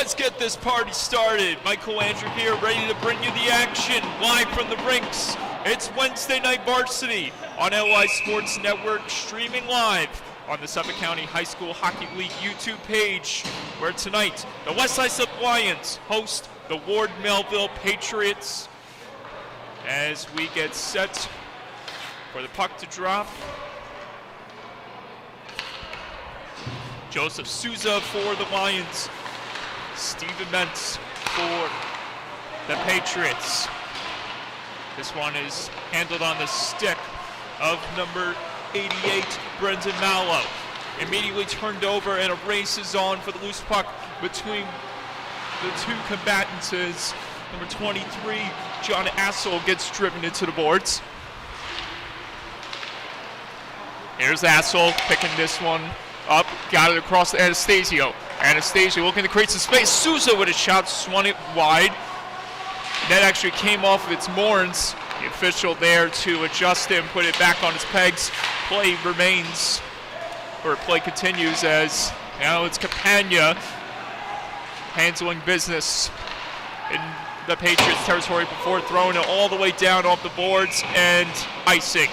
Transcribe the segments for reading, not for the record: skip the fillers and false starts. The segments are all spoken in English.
Let's get this party started. Michael Andrew here, ready to bring you the action live from the Rinx. It's Wednesday Night Varsity on LI Sports Network, streaming live on the Suffolk County High School Hockey League YouTube page, where tonight the West Islip Lions host the Ward Melville Patriots as we get set for the puck to drop. Joseph Souza for the Lions. Steven Mentz for the Patriots. This one is handled on the stick of number 88, Brendan Mallow. Immediately turned over and a race is on for the loose puck between the two combatants as number 23, John Assel, gets driven into the boards. Here's Assel picking this one up, got it across to Anastasio. Anastasio looking to create some space. Souza with a shot, swung it wide. That actually came off of its moorings. The official there to adjust it and put it back on its pegs. Play continues as now it's Campagna handling business in the Patriots territory before throwing it all the way down off the boards and icing.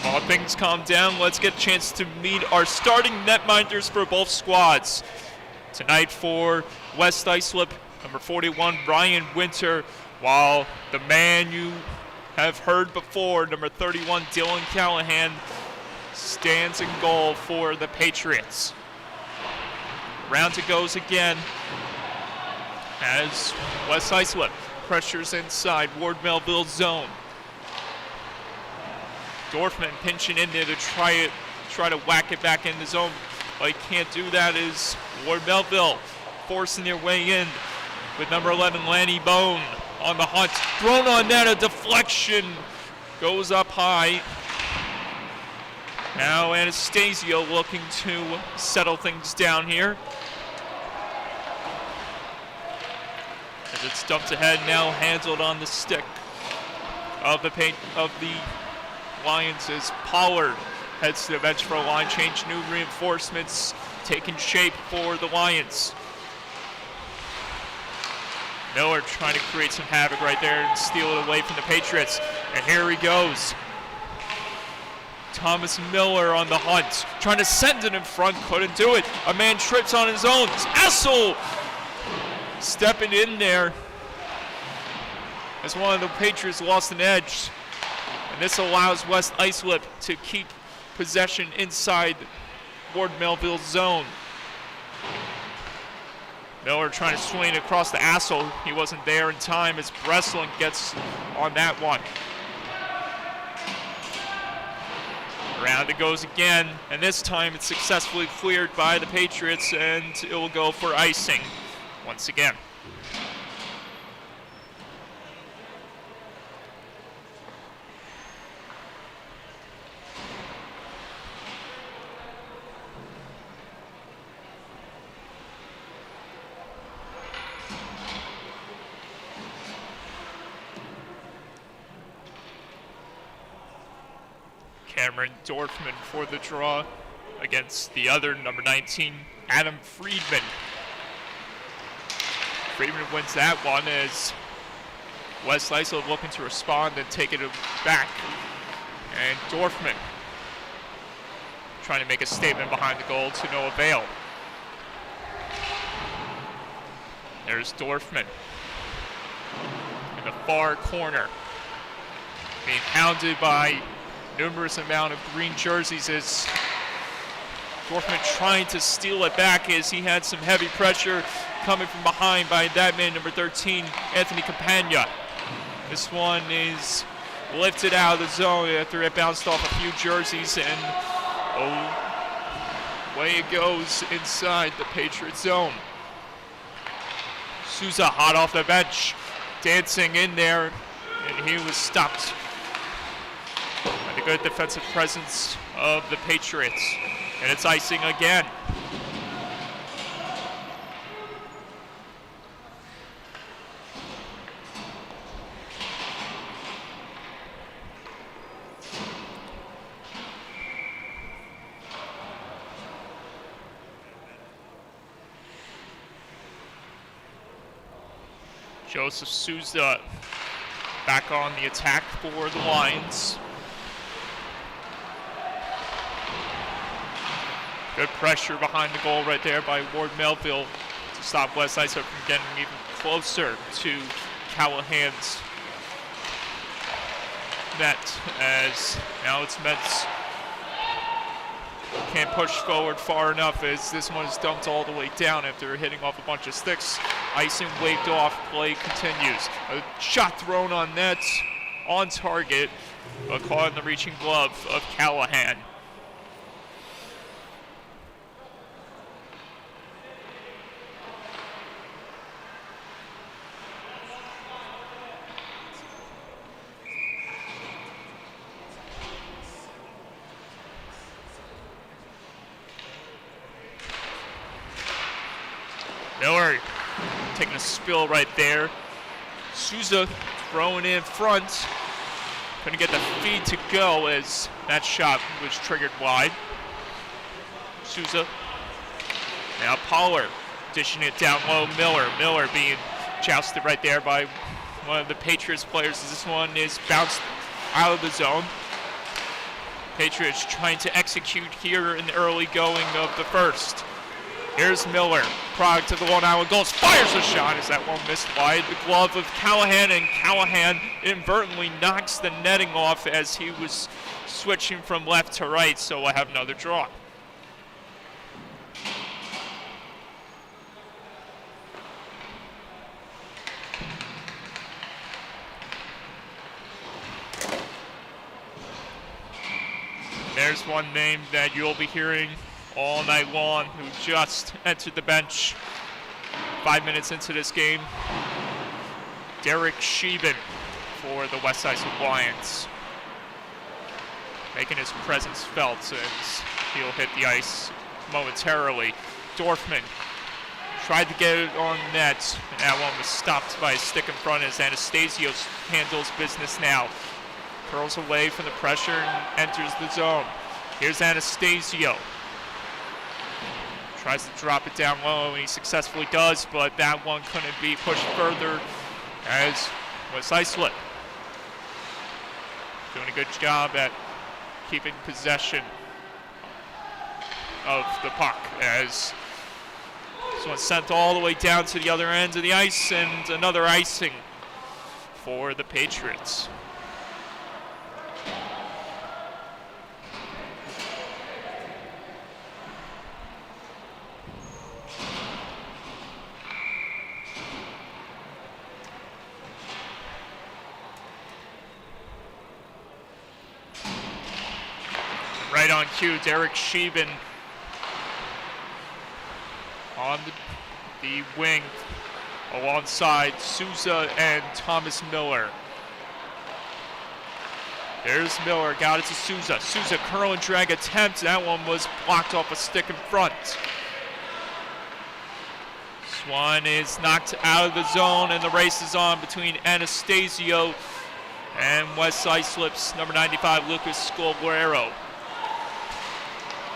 While things calm down, let's get a chance to meet our starting netminders for both squads. Tonight for West Islip, number 41, Ryan Winter, while the man you have heard before, number 31, Dylan Callahan, stands in goal for the Patriots. Round it goes again as West Islip pressures inside Ward Melville zone. Dorfman pinching in there to try to whack it back in the zone. But he can't do that is Ward Melville forcing their way in with number 11, Lanny Bone on the hunt. Thrown on net, a deflection goes up high. Now Anastasio looking to settle things down here. As it's dumped ahead, now handled on the stick of the Lions as Pollard heads to the bench for a line change. New reinforcements taking shape for the Lions. Miller trying to create some havoc right there and steal it away from the Patriots. And here he goes. Thomas Miller on the hunt, trying to send it in front, couldn't do it. A man trips on his own. Essel stepping in there as one of the Patriots lost an edge. And this allows West Islip to keep possession inside Ward Melville's zone. Miller trying to swing across the Assel. He wasn't there in time as Breslin gets on that one. Around it goes again, and this time it's successfully cleared by the Patriots, and it will go for icing once again. Cameron Dorfman for the draw against the other number 19, Adam Friedman. Friedman wins that one as West Islip looking to respond and take it back. And Dorfman trying to make a statement behind the goal to no avail. There's Dorfman in the far corner, being hounded by numerous amount of green jerseys as Dorfman trying to steal it back as he had some heavy pressure coming from behind by that man, number 13, Anthony Campagna. This one is lifted out of the zone after it bounced off a few jerseys, and away it goes inside the Patriot zone. Souza hot off the bench, dancing in there, and he was stopped by the good defensive presence of the Patriots. And it's icing again. Joseph Souza back on the attack for the Lions. Good pressure behind the goal right there by Ward Melville to stop West Islip from getting even closer to Callahan's net, as now it's Mets can't push forward far enough as this one is dumped all the way down after hitting off a bunch of sticks. Icing waved off, play continues. A shot thrown on net, on target, but caught in the reaching glove of Callahan. Miller taking a spill right there. Souza throwing in front. Couldn't get the feed to go as that shot was triggered wide. Souza. Now Pollard dishing it down low. Miller being jousted right there by one of the Patriots players. This one is bounced out of the zone. Patriots trying to execute here in the early going of the first. Here's Miller, product of the Long Island goals, fires a shot as that one missed wide. The glove of Callahan, and Callahan inadvertently knocks the netting off as he was switching from left to right, so we'll have another draw. There's one name that you'll be hearing all night long who just entered the bench 5 minutes into this game. Derek Sheben for the West Islip Lions, making his presence felt as he'll hit the ice momentarily. Dorfman tried to get it on net, and that one was stopped by a stick in front as Anastasio handles business now. Curls away from the pressure and enters the zone. Here's Anastasio. Tries to drop it down low, and he successfully does, but that one couldn't be pushed further as West Islip doing a good job at keeping possession of the puck, as this one's sent all the way down to the other end of the ice, and another icing for the Patriots. Right on cue, Derek Sheben on the wing alongside Souza and Thomas Miller. There's Miller, got it to Souza. Souza curl and drag attempt. That one was blocked off a stick in front. Swan is knocked out of the zone, and the race is on between Anastasio and West Islip's number 95, Lucas Scolguero.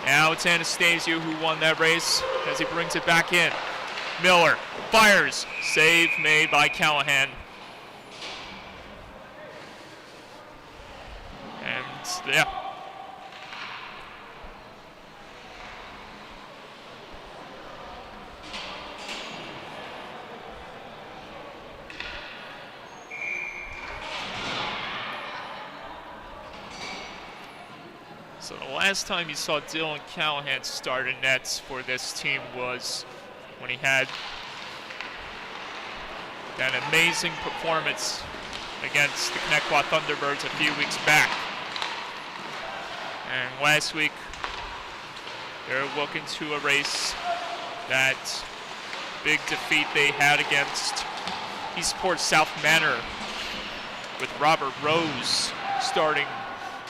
Now it's Anastasio who won that race as he brings it back in. Miller fires. Save made by Callahan. And yeah. So the last time you saw Dylan Callahan start in nets for this team was when he had that amazing performance against the Connecticut Thunderbirds a few weeks back. And last week, they're looking to erase that big defeat they had against Eastport South Manor with Robert Rose starting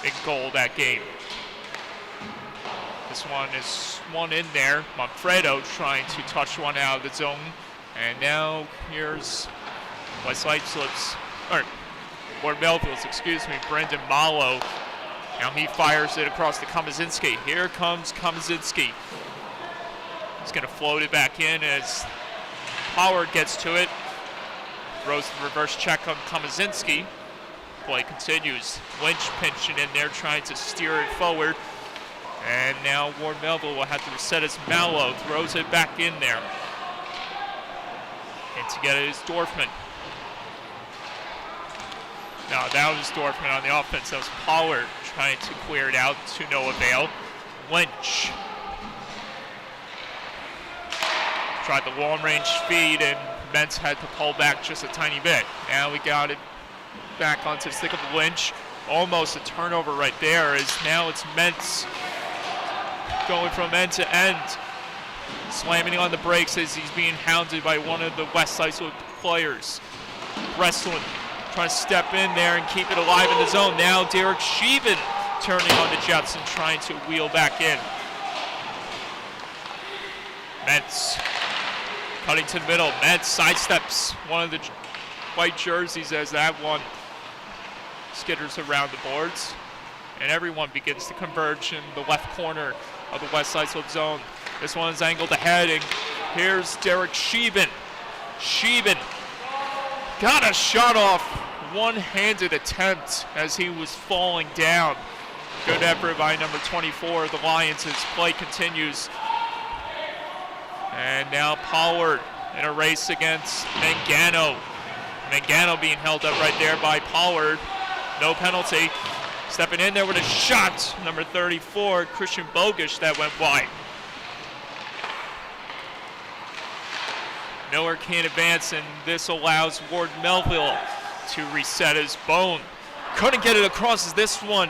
in goal that game. This one is one in there. Manfredo trying to touch one out of the zone. And now here's West Islip's, or Ward Melville's, Brendan Malo. Now he fires it across to Komazinski. Here comes Komazinski. He's going to float it back in as Pollard gets to it. Throws the reverse check on Komazinski. Play continues. Lynch pinching in there, trying to steer it forward. And now Ward Melville will have to reset his Mallow. Throws it back in there. And to get it is Dorfman. No, that was Dorfman on the offense. That was Pollard trying to clear it out to no avail. Lynch tried the long range feed, and Mentz had to pull back just a tiny bit. Now we got it back onto the stick of Lynch. Almost a turnover right there, as now it's Mentz going from end to end, slamming on the brakes as he's being hounded by one of the West Islip players. Breslin trying to step in there and keep it alive in the zone. Now Derek Sheevan turning on the Jets and trying to wheel back in. Mentz cutting to the middle. Mentz sidesteps one of the white jerseys as that one skitters around the boards. And everyone begins to converge in the left corner of the West Islip zone. This one is angled ahead, and here's Derek Sheevan. Sheevan got a shot off, one-handed attempt as he was falling down. Good effort by number 24 of the Lions as play continues. And now Pollard in a race against Mangano. Mangano being held up right there by Pollard. No penalty. Stepping in there with a shot, number 34, Christian Bogish, that went wide. Miller can't advance, and this allows Ward Melville to reset his bone. Couldn't get it across as this one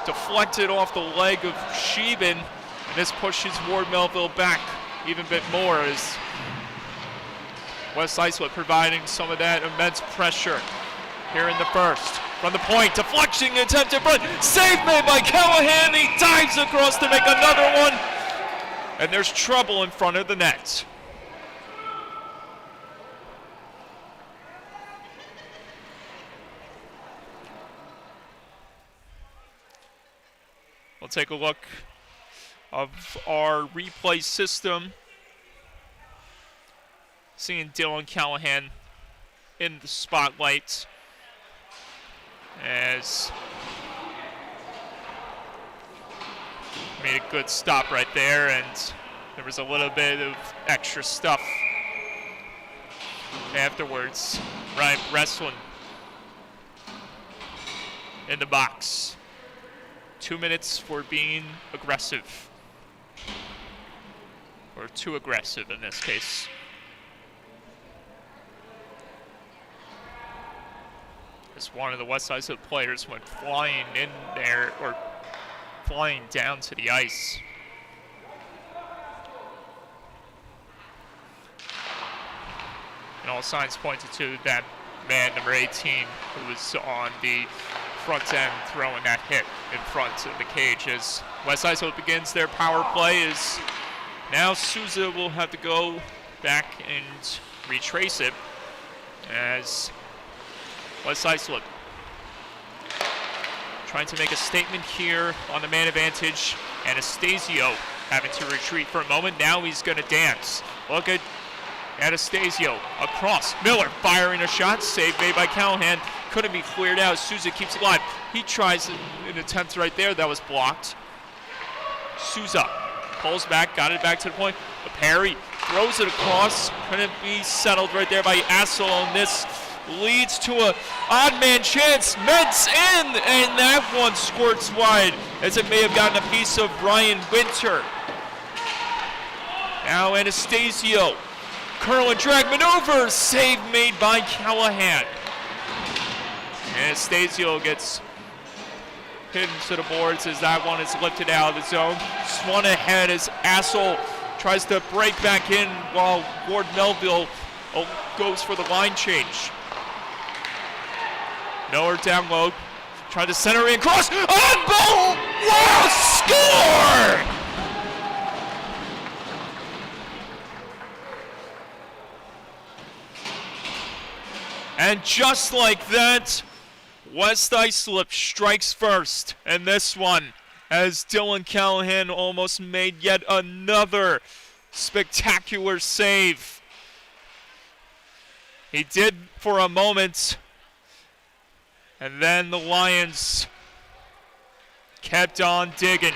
deflected off the leg of Sheevan, and this pushes Ward Melville back even a bit more as West Islip providing some of that immense pressure here in the first. From the point, deflection attempt in front, save made by Callahan, he dives across to make another one, and there's trouble in front of the net. We'll take a look of our replay system. Seeing Dylan Callahan in the spotlight as made a good stop right there, and there was a little bit of extra stuff afterwards. Ryan Breslin in the box. 2 minutes for being aggressive, or too aggressive in this case. As one of the West Islip players went flying in there, or flying down to the ice. And all signs pointed to that man, number 18, who was on the front end throwing that hit in front of the cage. As West Islip begins their power play, is now Souza will have to go back and retrace it as West Islip trying to make a statement here on the man advantage. Anastasio having to retreat for a moment. Now he's going to dance. Look at Anastasio across. Miller firing a shot. Save made by Callahan. Couldn't be cleared out. Souza keeps it alive. He tries an attempt right there. That was blocked. Souza pulls back. Got it back to the point. But Perry throws it across. Couldn't be settled right there by Assel. And this leads to a odd man chance. Mentz in, and that one squirts wide as it may have gotten a piece of Brian Winter. Now Anastasio, curl and drag maneuver, save made by Callahan. Anastasio gets hit into the boards as that one is lifted out of the zone. Swan ahead as Assel tries to break back in while Ward Melville goes for the line change. Miller down low, trying to center in, cross, on goal! Wow, score! And just like that, West Islip strikes first. And this one, as Dylan Callahan almost made yet another spectacular save. He did for a moment, and then the Lions kept on digging.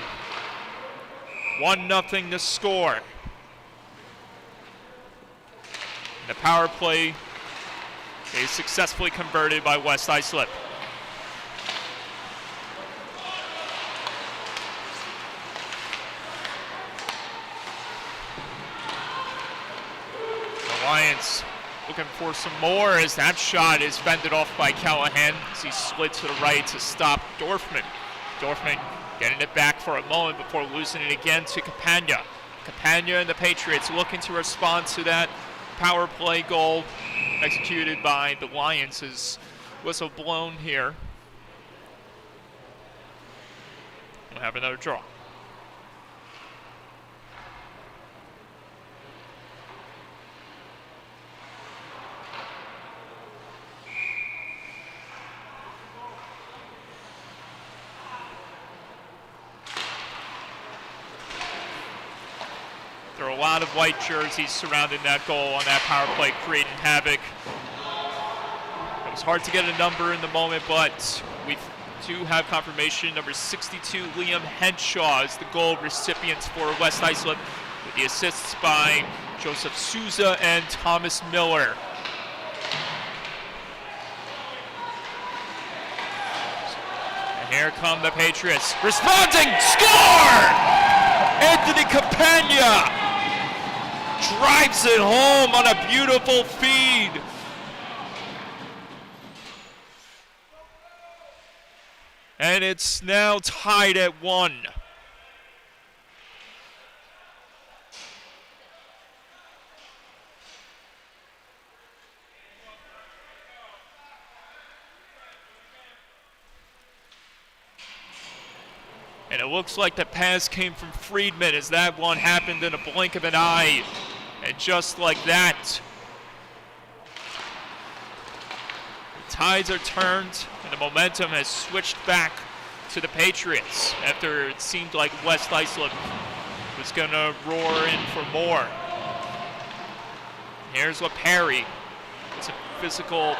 1-0 to score. The power play is successfully converted by West Islip. The Lions looking for some more as that shot is fended off by Callahan as he slid to the right to stop Dorfman. Dorfman getting it back for a moment before losing it again to Campagna. Campagna and the Patriots looking to respond to that power play goal executed by the Lions. As whistle blown here. We'll have another draw. There are a lot of white jerseys surrounding that goal on that power play, creating havoc. It was hard to get a number in the moment, but we do have confirmation. Number 62, Liam Henshaw, is the goal recipient for West Islip, with the assists by Joseph Souza and Thomas Miller. And here come the Patriots. Responding! Score! Anthony Campagna drives it home on a beautiful feed. And it's now tied at 1. And it looks like the pass came from Friedman as that one happened in a blink of an eye. And just like that, the tides are turned and the momentum has switched back to the Patriots after it seemed like West Islip was going to roar in for more. Here's what Perry. It's a physical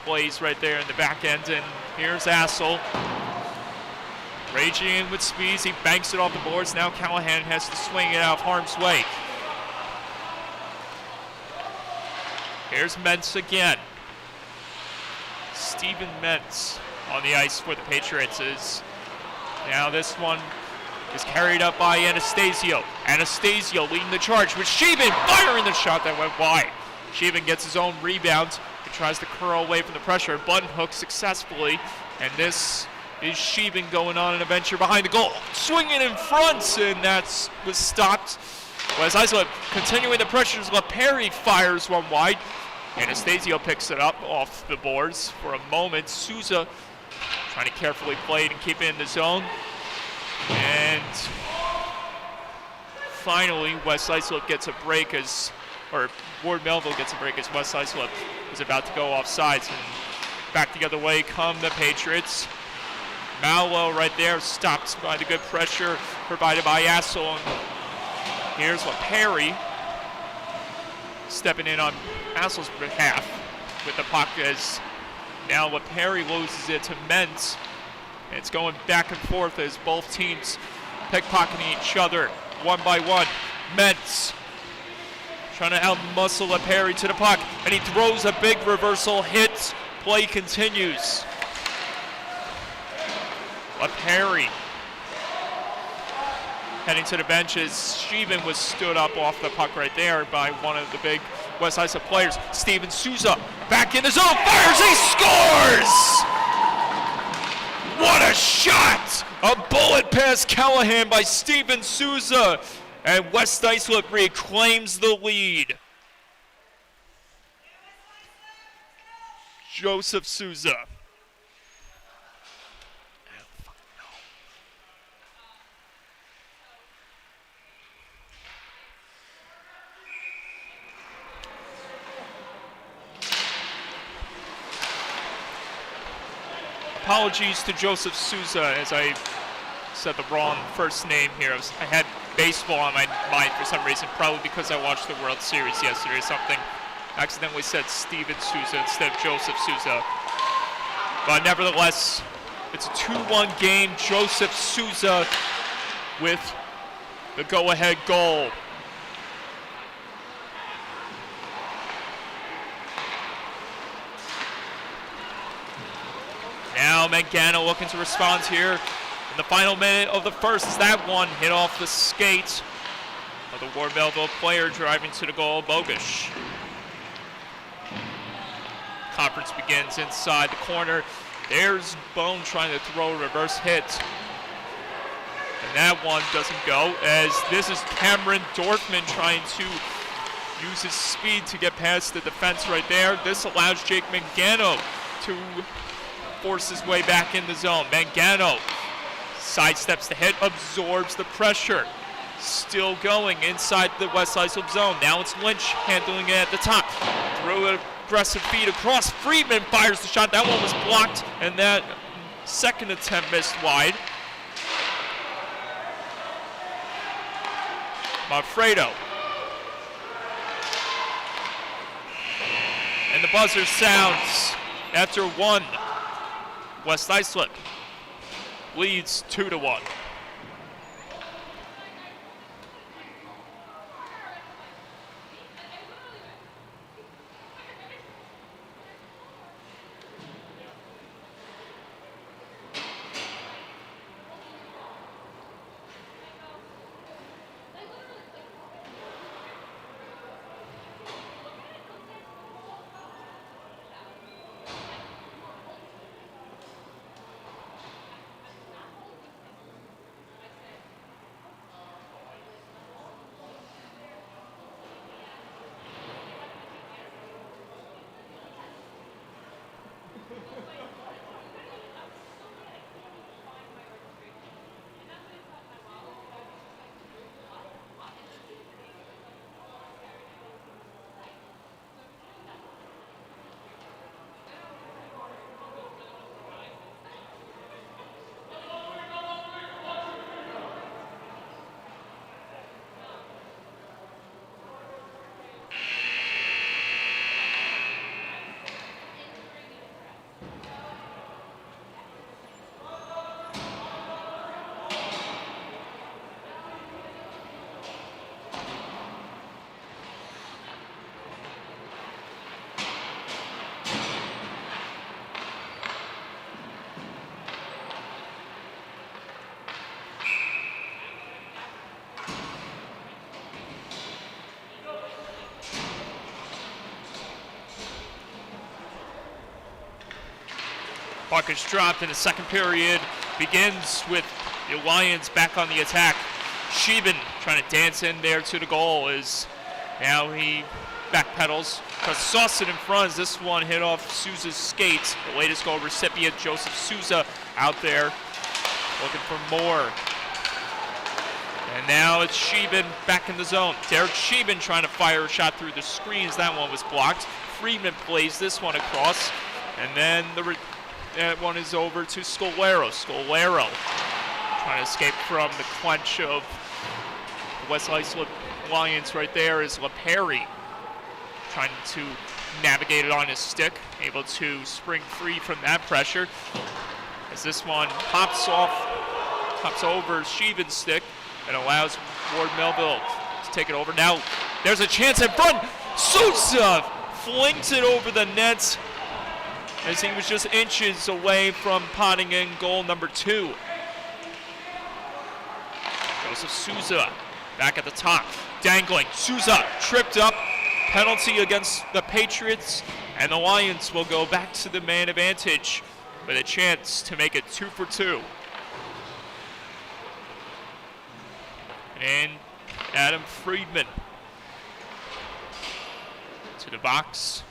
plays right there in the back end. And here's Assel. Raging in with speeds, he banks it off the boards. Now Callahan has to swing it out of harm's way. Here's Mentz again. Stephen Mentz on the ice for the Patriots. Now this one is carried up by Anastasio. Anastasio leading the charge with Sheevan firing the shot that went wide. Sheevan gets his own rebound. He tries to curl away from the pressure. Button hook successfully. And this is Sheevan going on an adventure behind the goal. Swinging in front, and that was stopped. West Islip continuing the pressures. LaPerry fires one wide. Anastasio picks it up off the boards for a moment. Souza trying to carefully play it and keep it in the zone. And finally, West Islip gets a break Ward Melville gets a break as West Islip is about to go off sides. And back the other way come the Patriots. Malwell right there, stopped by the good pressure provided by Assel. And here's LaPerry stepping in on Assel's behalf with the puck as now LaPerry loses it to Mentz. And it's going back and forth as both teams pickpocketing each other one by one. Mentz trying to outmuscle LaPerry to the puck, and he throws a big reversal hit. Play continues. LaPerry heading to the benches. Sheevan was stood up off the puck right there by one of the big West Islip players. Steven Souza back in the zone, fires, he scores! What a shot! A bullet past Callahan by Steven Souza, and West Islip reclaims the lead. Joseph Souza. Apologies to Joseph Souza as I said the wrong first name here. I had baseball on my mind for some reason, probably because I watched the World Series yesterday or something. Accidentally said Steven Souza instead of Joseph Souza. But nevertheless, it's a 2-1 game. Joseph Souza with the go-ahead goal. Now Mangano looking to respond here in the final minute of the first. As that one hit off the skate of the Ward Melville player driving to the goal, Bogish. Conference begins inside the corner. There's Bone trying to throw a reverse hit. And that one doesn't go, as this is Cameron Dorfman trying to use his speed to get past the defense right there. This allows Jake Mangano to force his way back in the zone. Mangano sidesteps the hit, absorbs the pressure. Still going inside the West Islip zone. Now it's Lynch handling it at the top. Through an aggressive feed across. Friedman fires the shot. That one was blocked, and that second attempt missed wide. Manfredo. And the buzzer sounds after one. West Islip leads 2-1. Puck is dropped in the second period. Begins with the Lions back on the attack. Sheben trying to dance in there to the goal as now he backpedals. Sauced in front as this one hit off Souza's skates. The latest goal recipient, Joseph Souza, out there looking for more. And now it's Sheben back in the zone. Derek Sheben trying to fire a shot through the screens. That one was blocked. Friedman plays this one across. And then that one is over to Scolero. Scolero trying to escape from the clench of the West Islip Lions right there is LaPerry trying to navigate it on his stick, able to spring free from that pressure. As this one pops over Sheben's stick and allows Ward Melville to take it over. Now there's a chance in front. Souza flings it over the net as he was just inches away from potting in goal number 2. Joseph Souza back at the top, dangling. Souza tripped up, penalty against the Patriots, and the Lions will go back to the man advantage with a chance to make it 2 for 2. And Adam Friedman to the box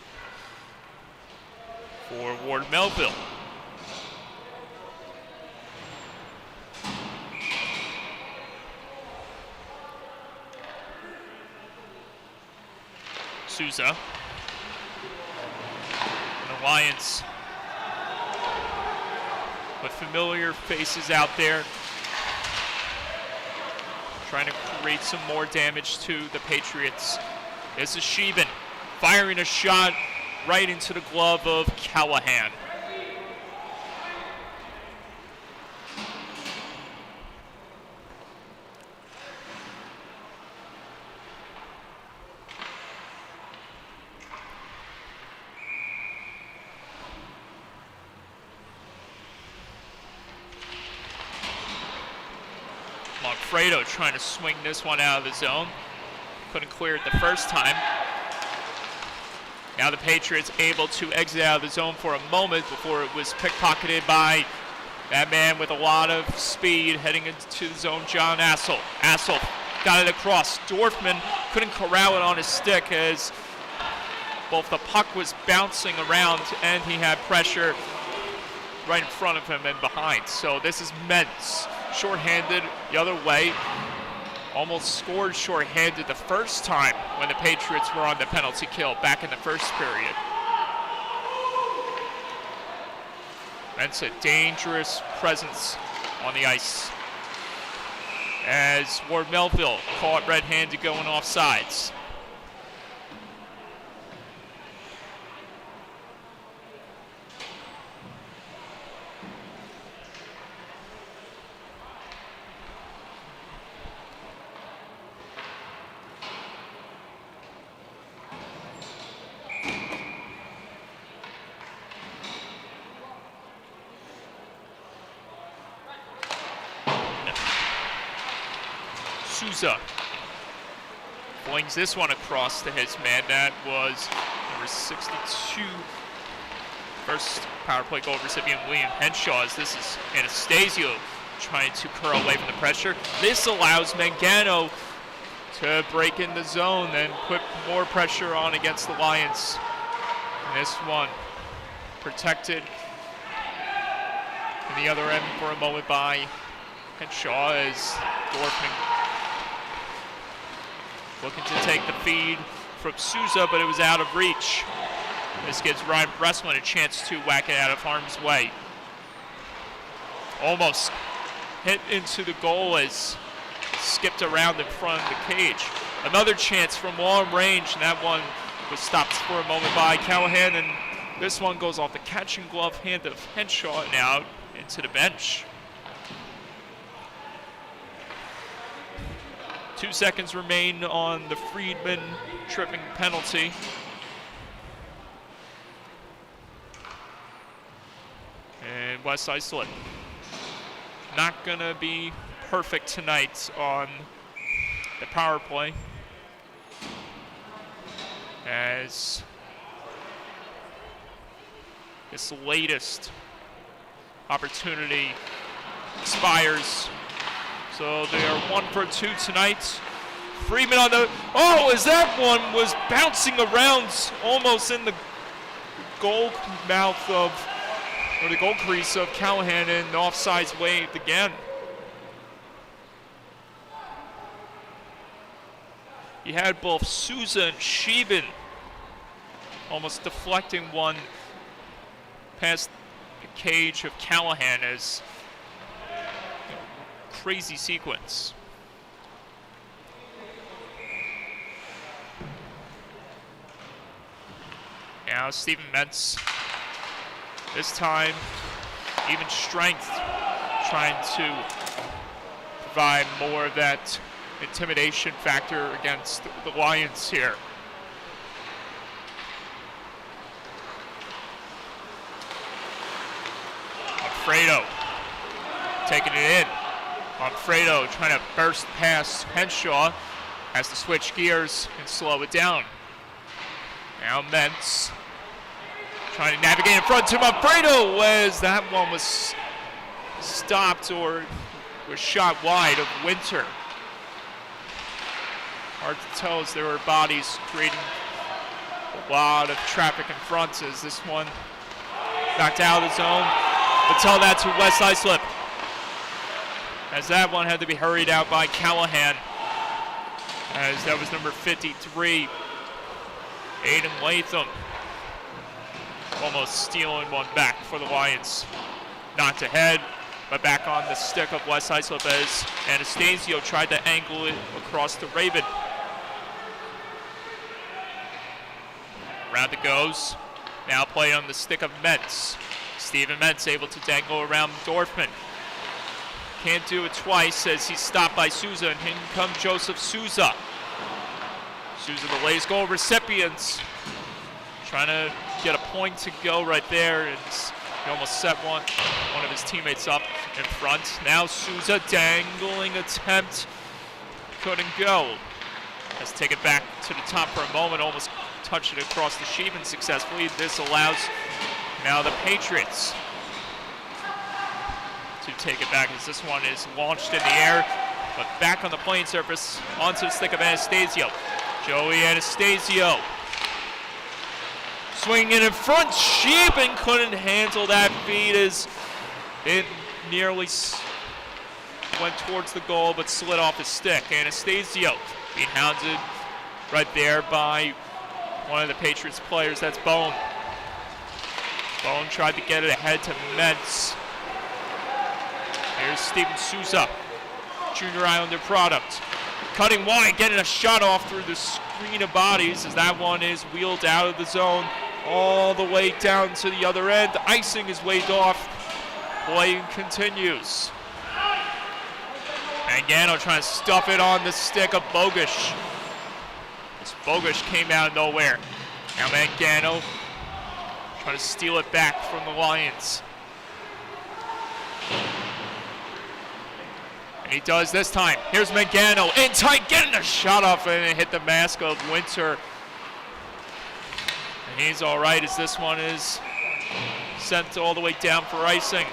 for Ward Melville. Souza. And the Lions with familiar faces out there, trying to create some more damage to the Patriots. This is Sheben firing a shot right into the glove of Callahan. Fredo trying to swing this one out of the zone. Couldn't clear it the first time. Now the Patriots able to exit out of the zone for a moment before it was pickpocketed by that man with a lot of speed heading into the zone, John Assel. Assel got it across. Dorfman couldn't corral it on his stick as both the puck was bouncing around and he had pressure right in front of him and behind. So this is Mentz, shorthanded the other way. Almost scored shorthanded the first time when the Patriots were on the penalty kill back in the first period. Mentz a dangerous presence on the ice as Ward Melville caught red-handed going off sides. Souza flings this one across to his man. That was number 62. First power play goal recipient, William Henshaw, as this is Anastasio trying to curl away from the pressure. This allows Mangano to break in the zone and put more pressure on against the Lions. And this one protected in the other end for a moment by Henshaw as Dorfman looking to take the feed from Souza, but it was out of reach. This gives Ryan Breslin a chance to whack it out of harm's way. Almost hit into the goal as skipped around in front of the cage. Another chance from long range, and that one was stopped for a moment by Callahan, and this one goes off the catching glove hand of Henshaw and out into the bench. 2 seconds remain on the Friedman tripping penalty. And West Islip not gonna be perfect tonight on the power play, as this latest opportunity expires. So they are 1 for 2 tonight. Freeman on the, as that one was bouncing around almost in the goal mouth of, or the goal crease of Callahan, and offsides waved again. He had both Souza and Sheben almost deflecting one past the cage of Callahan as crazy sequence. Now Steven Mentz, this time even strength, trying to provide more of that intimidation factor against the Lions here. Alfredo taking it in. Alfredo trying to burst past Henshaw, has to switch gears and slow it down. Now Mentz trying to navigate in front to Alfredo as that one was stopped or was shot wide of Winter. Hard to tell as there were bodies creating a lot of traffic in front as this one knocked out of the zone. But tell that to West Islip, as that one had to be hurried out by Callahan, as that was number 53, Aiden Latham, almost stealing one back for the Lions. Knocked ahead, but back on the stick of West Islip as Anastasio tried to angle it across the Raven. Around it goes. Now play on the stick of Mentz. Steven Mentz able to dangle around Dorfman. Can't do it twice as he's stopped by Souza, and in comes Joseph Souza. Souza, the latest goal recipients, trying to get a point to go right there, and he almost set one of his teammates up in front. Now Souza, dangling attempt, couldn't go. Has to take it back to the top for a moment, almost touched it across the sheet and successfully. This allows now the Patriots to take it back as this one is launched in the air, but back on the playing surface onto the stick of Anastasio. Joey Anastasio swinging it in front. Sheepin couldn't handle that feed as it nearly went towards the goal but slid off his stick. Anastasio being hounded right there by one of the Patriots players. That's Bone. Bone tried to get it ahead to Mentz. Here's Steven Souza, Junior Islander product. Cutting wide, getting a shot off through the screen of bodies as that one is wheeled out of the zone all the way down to the other end. Icing is waved off. Play continues. Mangano trying to stuff it on the stick of Bogusz. This Bogusz came out of nowhere. Now Mangano trying to steal it back from the Lions. And he does this time. Here's Mangano in tight, getting a shot off, and it hit the mask of Winter. And he's all right as this one is sent all the way down for icing.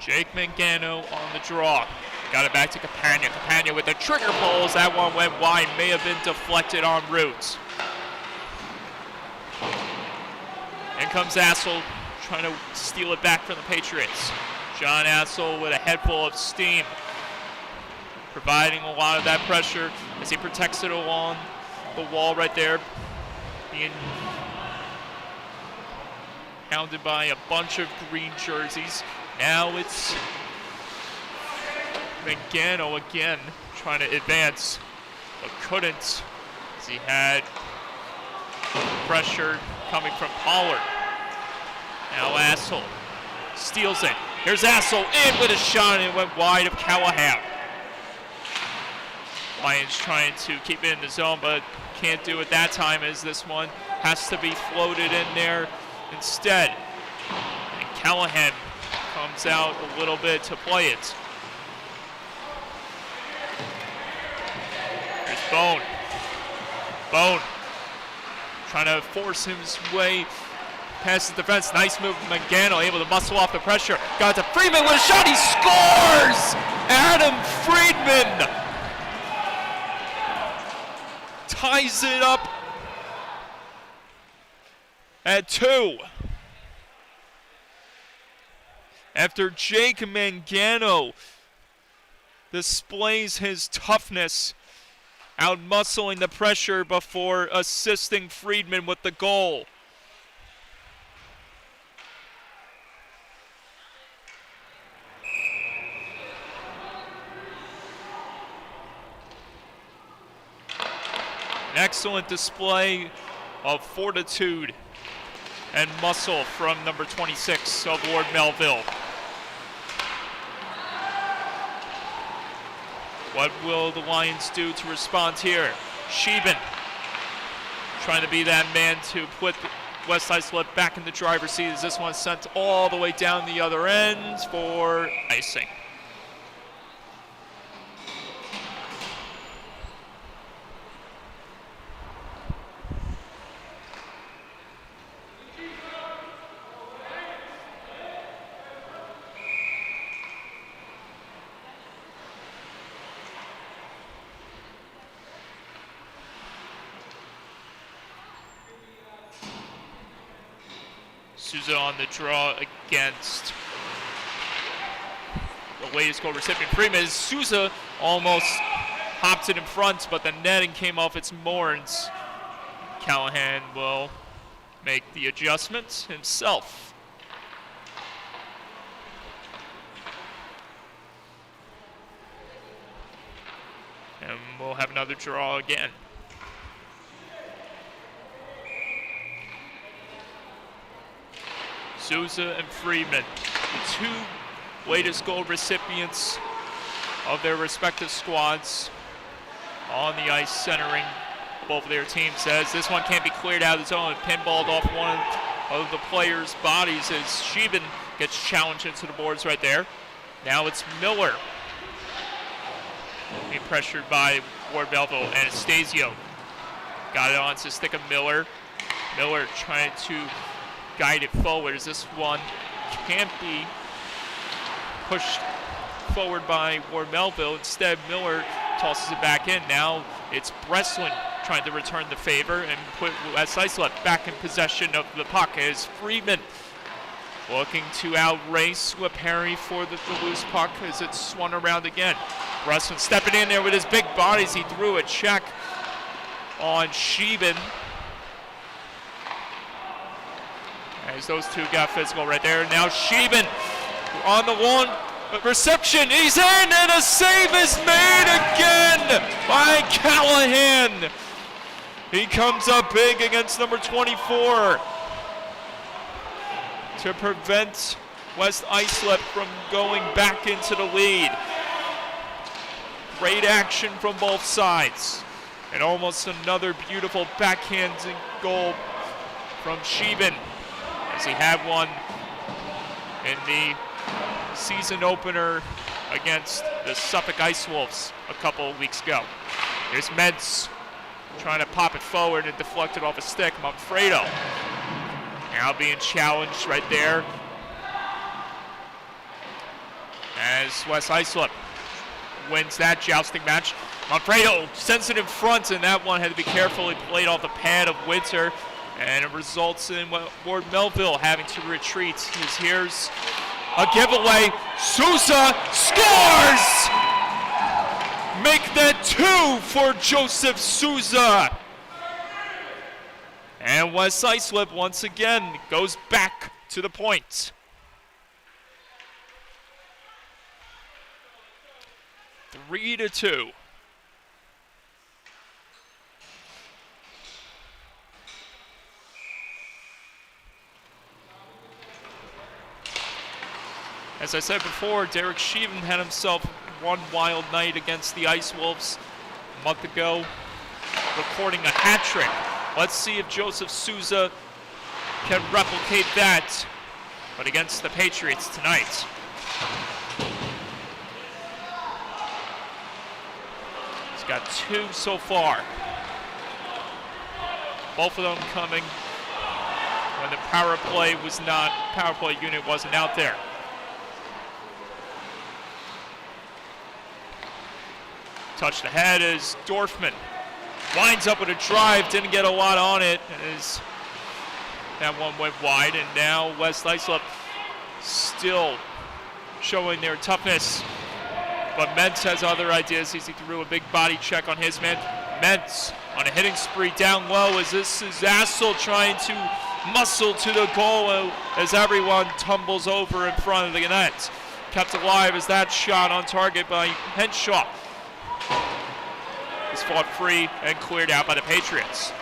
Jake Mangano on the draw. Got it back to Campagna. Campagna with the trigger pulls. That one went wide. May have been deflected en route. In comes Assel trying to steal it back from the Patriots. John Assel with a head full of steam, providing a lot of that pressure as he protects it along the wall right there. Being hounded by a bunch of green jerseys. Now it's Mangano again trying to advance, but couldn't as he had pressure coming from Pollard. Now Assel steals it. Here's Assel in with a shot, and it went wide of Callahan. Lions trying to keep it in the zone, but can't do it that time as this one has to be floated in there instead. And Callahan comes out a little bit to play it. There's Bone. Bone trying to force his way past the defense. Nice move from Mangano, able to muscle off the pressure. Got to Friedman with a shot. He scores! Adam Friedman ties it up at 2. After Jake Mangano displays his toughness, out-muscling the pressure before assisting Friedman with the goal. An excellent display of fortitude and muscle from number 26 of Lord Melville. What will the Lions do to respond here? Sheehan trying to be that man to put West Islip back in the driver's seat as this one sent all the way down the other end for icing. Souza on the draw against latest goal recipient, Freeman. Souza almost hopped it in front, but the netting came off its moorings. Callahan will make the adjustments himself. And we'll have another draw again. Souza and Freeman, the two latest goal recipients of their respective squads on the ice, centering both of their teams. As this one can't be cleared out of the zone, pinballed off one of the players' bodies as Sheehan gets challenged into the boards right there. Now it's Miller being pressured by Ward Melville. Anastasio got it on to stick of Miller. Miller trying to guide it forward as this one can't be pushed forward by Ward Melville. Instead, Miller tosses it back in. Now it's Breslin trying to return the favor and put West Islip back in possession of the puck as Freeman looking to outrace Perry for the loose puck as it's swung around again. Breslin stepping in there with his big bodies. He threw a check on Sheehan as those two got physical right there. Now Sheehan on the long reception. He's in, and a save is made again by Callahan. He comes up big against number 24 to prevent West Islip from going back into the lead. Great action from both sides. And almost another beautiful backhanding goal from Sheehan, as he had one in the season opener against the Suffolk Ice Wolves a couple of weeks ago. Here's Ments trying to pop it forward and deflect it off a stick. Manfredo now being challenged right there as West Islip wins that jousting match. Manfredo sends it in front, and that one had to be carefully played off the pad of Winter, and it results in Ward Melville having to retreat. Here's a giveaway. Souza scores! Make that 2 for Joseph Souza. And West Islip once again goes back to the point. 3-2. As I said before, Derek Sheehan had himself one wild night against the Ice Wolves a month ago, recording a hat trick. Let's see if Joseph Souza can replicate that, but against the Patriots tonight. He's got 2 so far. Both of them coming when the power play unit wasn't out there. Touched ahead as Dorfman winds up with a drive, didn't get a lot on it as that one went wide, and now West Islip still showing their toughness. But Mentz has other ideas. He threw a big body check on his man. Mentz on a hitting spree down low as this is Assel trying to muscle to the goal as everyone tumbles over in front of the net. Kept alive as that shot on target by Henshaw is fought free and cleared out by the Patriots.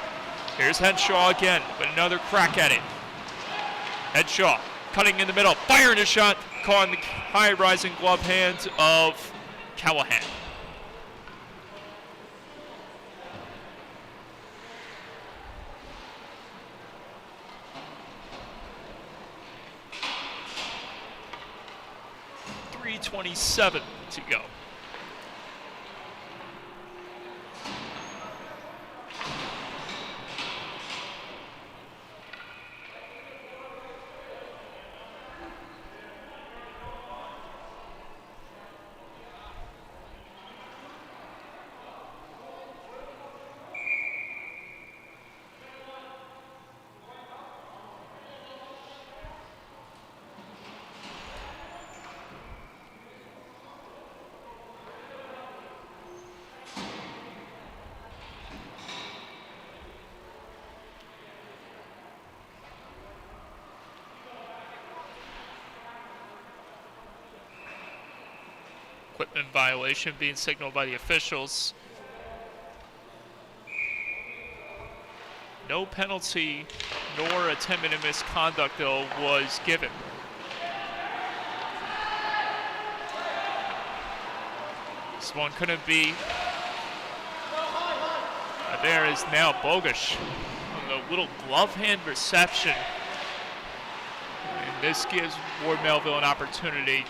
Here's Henshaw again with another crack at it. Henshaw cutting in the middle, firing a shot, caught in the high rising glove hand of Callahan. .327 to go. equipment violation being signaled by the officials. No penalty nor a 10-minute misconduct, though, was given. This one couldn't be. There is now Bogush on the little glove hand reception. And this gives Ward Melville an opportunity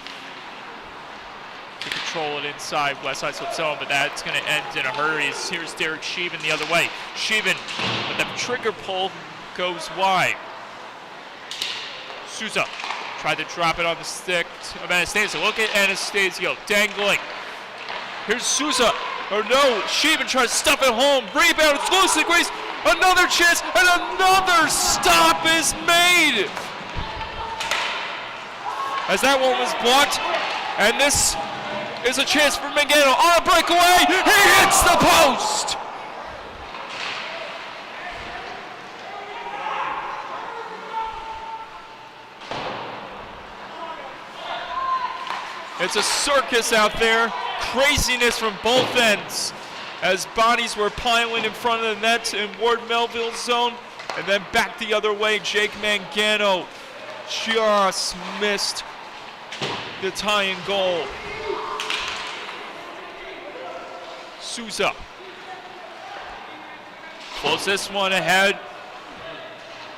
to control it inside West Islip zone, but that's going to end in a hurry. Here's Derek Sheevan the other way. Sheevan, but the trigger pull goes wide. Souza tried to drop it on the stick of Anastasio. Look at Anastasio dangling. Here's Souza. Oh no, Sheevan tries to stuff it home. Rebound, it's loose, Grace. Another chance, and another stop is made. As that one was blocked, and this is a chance for Mangano on a breakaway. He hits the post. It's a circus out there. Craziness from both ends as bodies were piling in front of the net in Ward Melville's zone, and then back the other way. Jake Mangano just missed the tying goal. Souza pulls this one ahead.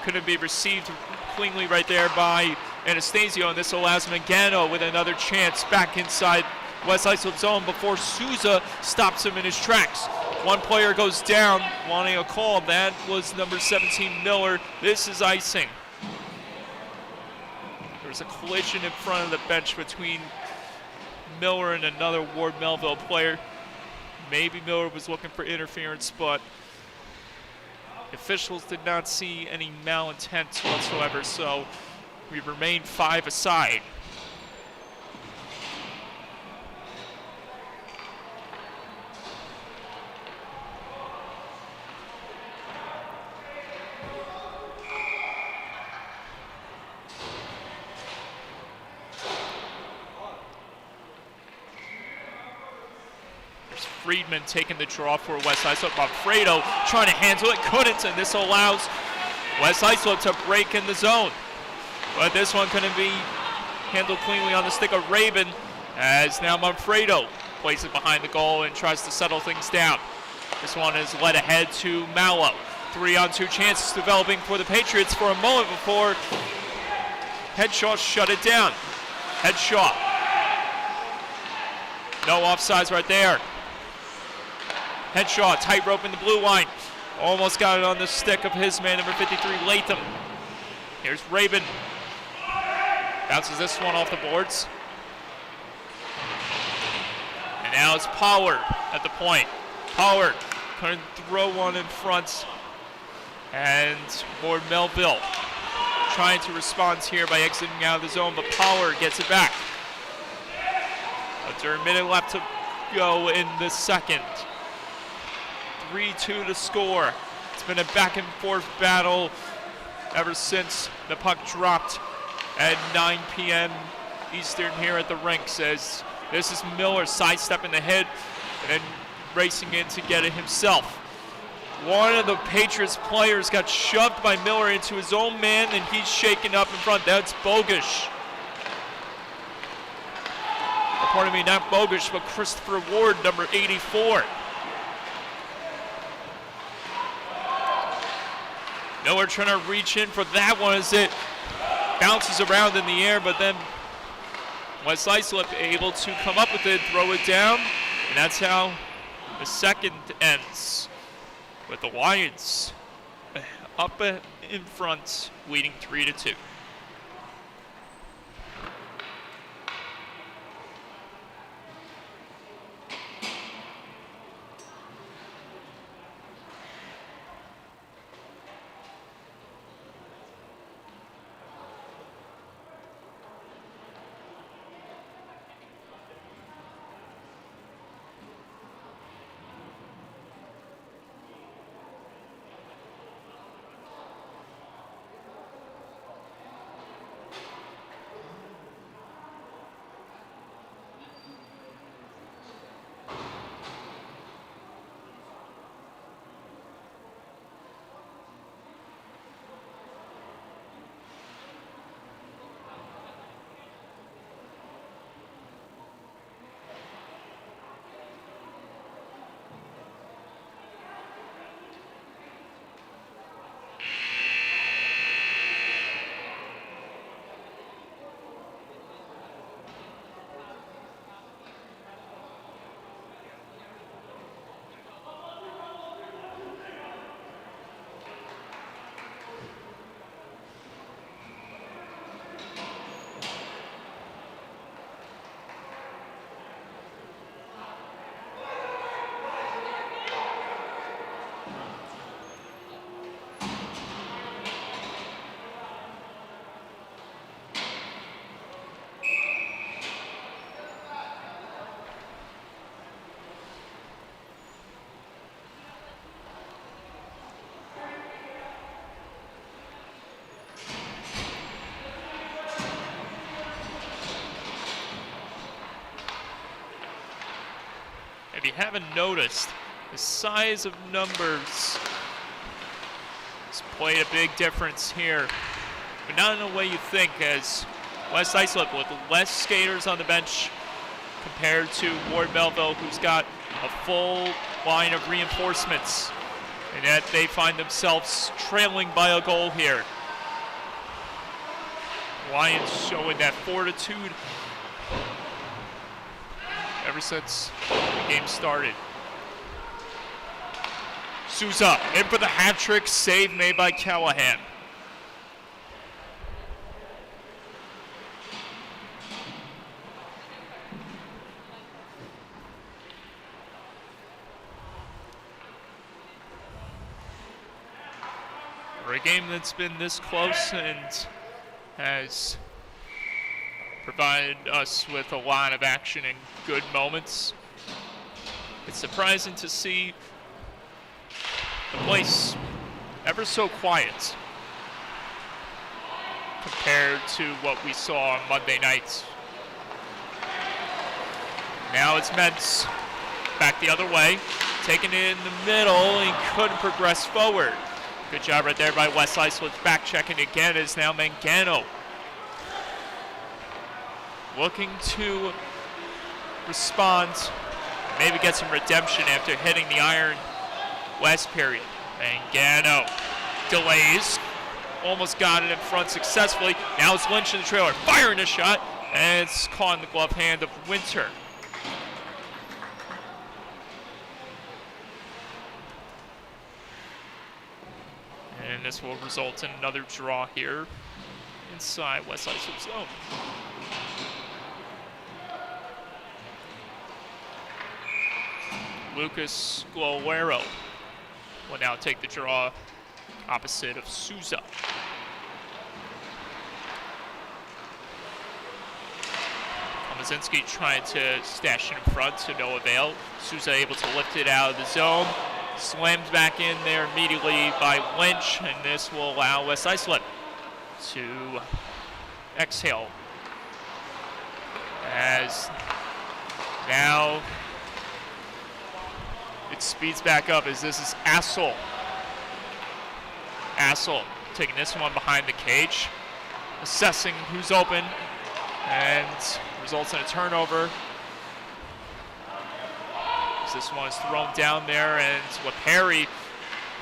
Couldn't be received cleanly right there by Anastasio, and this allows Mangano with another chance back inside West Islip zone before Souza stops him in his tracks. One player goes down, wanting a call. That was number 17, Miller. This is icing. There was a collision in front of the bench between Miller and another Ward Melville player. Maybe Miller was looking for interference, but officials did not see any malintent whatsoever, so we remain 5 aside. Friedman taking the draw for West Islip. Alfredo trying to handle it, couldn't, and this allows West Islip to break in the zone. But this one couldn't be handled cleanly on the stick of Rabin, as now Manfredo plays it behind the goal and tries to settle things down. This one is led ahead to Mallow. 3-on-2 chances developing for the Patriots for a moment before Headshaw shut it down. Headshaw. No offsides right there. Headshaw, tight rope in the blue line. Almost got it on the stick of his man, number 53, Latham. Here's Rabin. Bounces this one off the boards. And now it's Pollard at the point. Pollard couldn't throw one in front. And Ward Melville trying to respond here by exiting out of the zone, but Pollard gets it back. Under a minute left to go in the second. 3-2 to score. It's been a back and forth battle ever since the puck dropped at 9 p.m. Eastern here at the Rinx, as this is Miller sidestepping the hit and then racing in to get it himself. One of the Patriots players got shoved by Miller into his own man, and he's shaken up in front. That's Bogush. Or pardon me, not Bogush, but Christopher Ward, number 84. Miller trying to reach in for that one as it bounces around in the air, but then West Islip able to come up with it, throw it down, and that's how the second ends, with the Lions up in front, leading 3-2. haven't noticed, the size of numbers has played a big difference here. But not in the way you think, as West Islip with less skaters on the bench compared to Ward Melville, who's got a full line of reinforcements. And yet they find themselves trailing by a goal here. Lions showing that fortitude ever since the game started. Souza in for the hat trick, save made by Callahan. For a game that's been this close and has provided us with a lot of action and good moments, it's surprising to see the place ever so quiet compared to what we saw on Monday nights. Now it's Ments back the other way, taking it in the middle and couldn't progress forward. Good job right there by West Islip. Back checking again is now Mangano. Looking to respond, maybe get some redemption after hitting the iron last period. Mangano delays, almost got it in front successfully. Now it's Lynch in the trailer, firing a shot, and it's caught in the glove hand of Winter. And this will result in another draw here inside West Islip's zone. Lucas Guerrero will now take the draw opposite of Souza. Komazinski trying to stash it in front to no avail. Souza able to lift it out of the zone. Slammed back in there immediately by Lynch, and this will allow West Islip to exhale. As now it speeds back up as this is Assel. Assel taking this one behind the cage, assessing who's open, and results in a turnover. This one is thrown down there, and Perry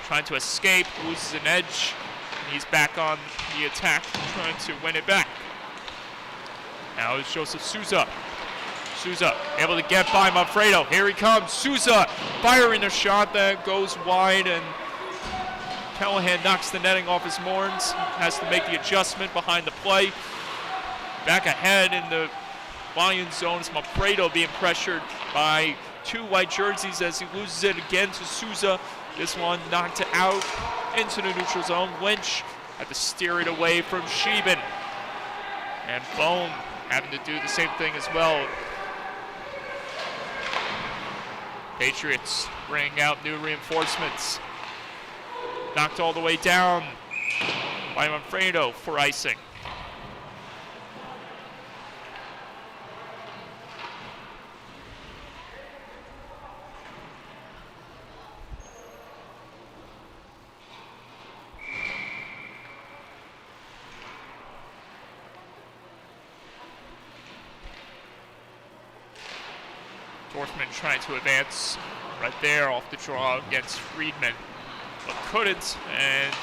trying to escape, loses an edge, and he's back on the attack, trying to win it back. Now it's Joseph Souza. Souza able to get by Manfredo. Here he comes. Souza firing a shot that goes wide, and Callahan knocks the netting off his moorings. Has to make the adjustment behind the play. Back ahead in the Lion zone is Manfredo being pressured by two white jerseys as he loses it again to Souza. This one knocked out into the neutral zone. Lynch had to steer it away from Sheben. And Bone having to do the same thing as well. Patriots bringing out new reinforcements. Knocked all the way down by Manfredo for icing. Dorfman trying to advance right there off the draw against Friedman, but couldn't, and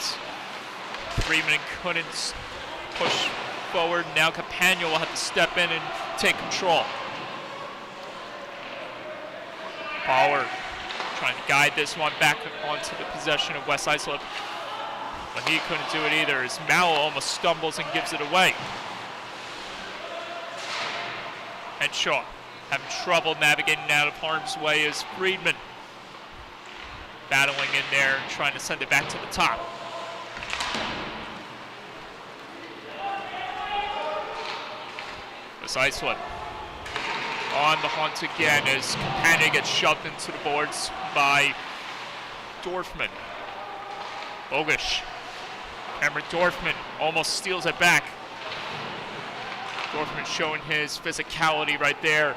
Friedman couldn't push forward. Now Campagna will have to step in and take control. Bauer trying to guide this one back onto the possession of West Islip, but he couldn't do it either as Mao almost stumbles and gives it away. And Shaw having trouble navigating out of harm's way as Friedman battling in there and trying to send it back to the top. This Islip on the hunt again as Campagna gets shoved into the boards by Dorfman. Bogish. Cameron Dorfman almost steals it back. Dorfman showing his physicality right there.